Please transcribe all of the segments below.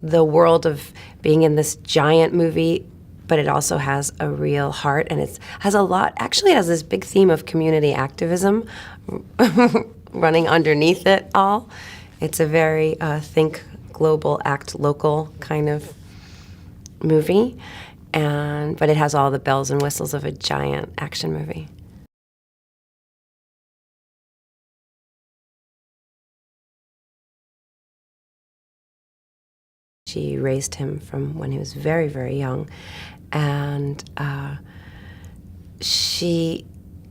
The world of being in this giant movie, but it also has a real heart, and it has a lot, actually it has this big theme of community activism running underneath it all. It's a very think global, act local kind of movie, but it has all the bells and whistles of a giant action movie. She raised him from when he was very, very young, and she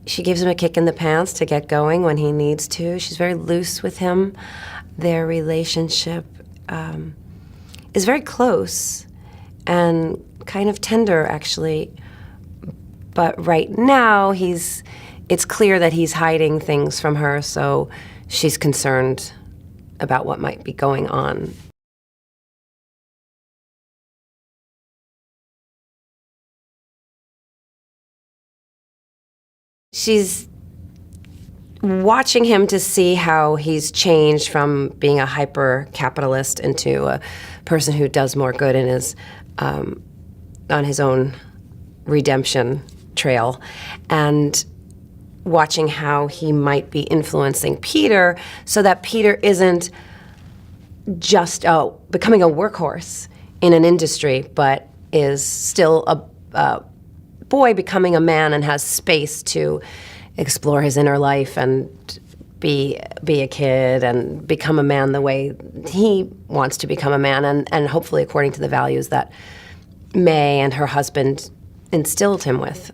gives him a kick in the pants to get going when he needs to. She's very loose with him. Their relationship is very close and kind of tender, actually. But right now, it's clear that he's hiding things from her, so she's concerned about what might be going on. She's watching him to see how he's changed from being a hyper-capitalist into a person who does more good and is on his own redemption trail, and watching how he might be influencing Peter so that Peter isn't just becoming a workhorse in an industry, but is still a boy becoming a man and has space to explore his inner life and be a kid and become a man the way he wants to become a man, and hopefully according to the values that May and her husband instilled him with.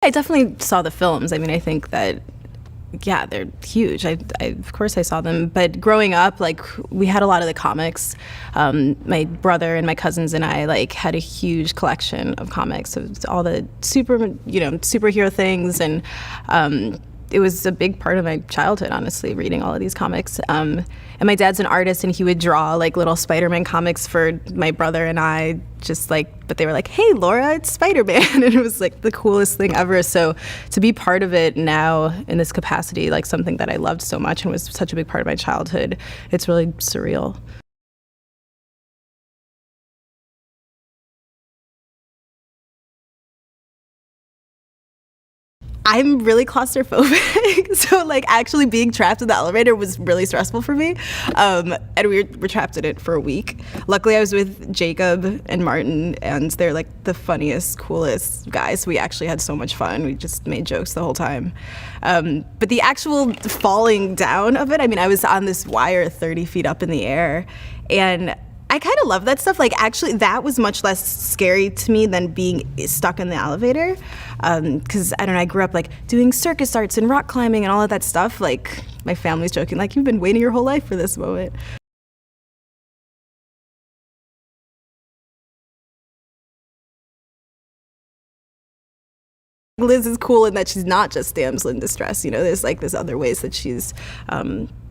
I definitely saw the films. I mean, I think that, yeah, they're huge. Of course I saw them. But growing up, like, we had a lot of the comics. My brother and my cousins and I, like, had a huge collection of comics of all the superhero things. And it was a big part of my childhood, honestly, reading all of these comics. And my dad's an artist, and he would draw, like, little Spider-Man comics for my brother and I, but they were like, hey, Laura, it's Spider-Man. And it was, like, the coolest thing ever. So to be part of it now in this capacity, like something that I loved so much and was such a big part of my childhood, it's really surreal. I'm really claustrophobic, so like actually being trapped in the elevator was really stressful for me, and we were trapped in it for a week. Luckily I was with Jacob and Martin, and they're like the funniest, coolest guys. We actually had so much fun. We just made jokes the whole time. But the actual falling down of it, I mean, I was on this wire 30 feet up in the air, and I kind of love that stuff. Like, actually, that was much less scary to me than being stuck in the elevator. Because, I don't know, I grew up, like, doing circus arts and rock climbing and all of that stuff. Like, my family's joking, like, you've been waiting your whole life for this moment. Liz is cool in that she's not just damsel in distress. You know, there's like this other ways that she's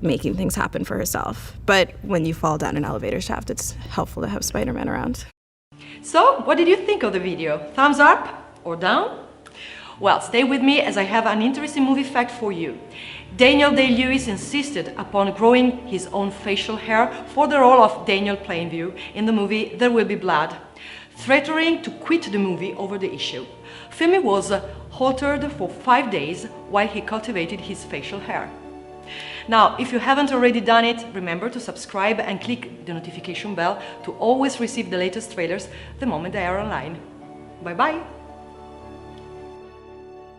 making things happen for herself. But when you fall down an elevator shaft, it's helpful to have Spider-Man around. So, what did you think of the video? Thumbs up or down? Well, stay with me as I have an interesting movie fact for you. Daniel Day-Lewis insisted upon growing his own facial hair for the role of Daniel Plainview in the movie There Will Be Blood, threatening to quit the movie over the issue. Filming was halted for 5 days while he cultivated his facial hair. Now, if you haven't already done it, remember to subscribe and click the notification bell to always receive the latest trailers the moment they are online. Bye-bye!